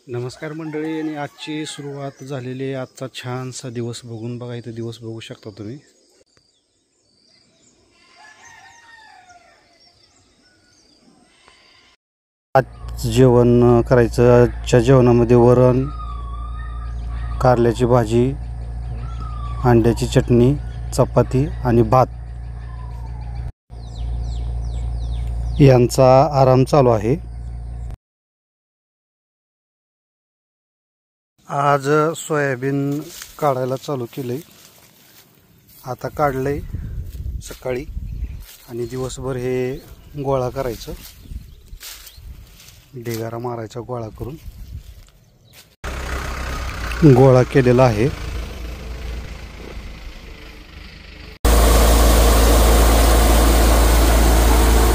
नमस्कार मंडळी, आणि आजची सुरुवात झालेली आहे। आजचा छानसा दिवस बघून बघा, इथे दिवस बघू शकता तुम्ही। आज जेवण करायचं। आजच्या जेवणामध्ये वरण, कारल्याची भाजी, अंड्याची चटणी, चपाती आणि भात यांचा आराम चालू आहे। आज सोयाबीन काढायला चालू केलंय। आता काढलंय सकाळी, आणि दिवसभर हे गोळा करायचं, ढेगारा मारायचा गोळा करून। गोळा केलेला आहे।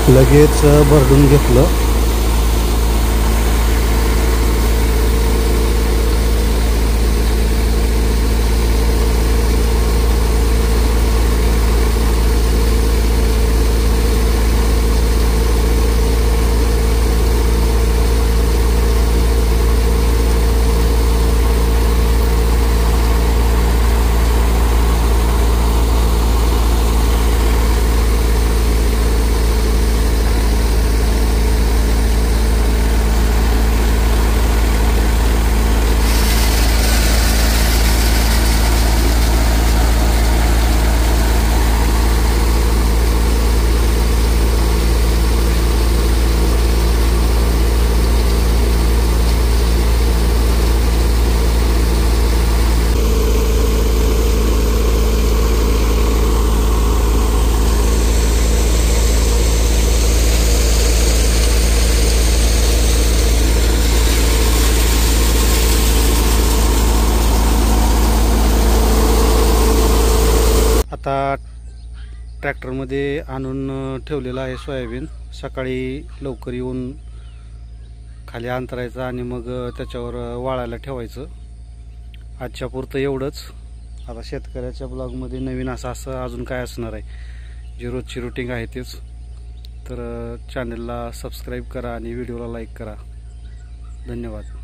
लगेच भरडून घेतलं। आता ट्रॅक्टरमध्ये आणून ठेवलेलं आहे सोयाबीन। सकाळी लवकर येऊन खाली अंतरायचं आणि मग त्याच्यावर वाळायला ठेवायचं। आजच्या पुरतं एवढंच। आता शेतकऱ्याच्या ब्लॉगमध्ये नवीन असं अजून काय असणार आहे, जी रोजची रुटीन आहे तेच। तर चॅनलला सबस्क्राईब करा आणि व्हिडिओला लाईक करा। धन्यवाद।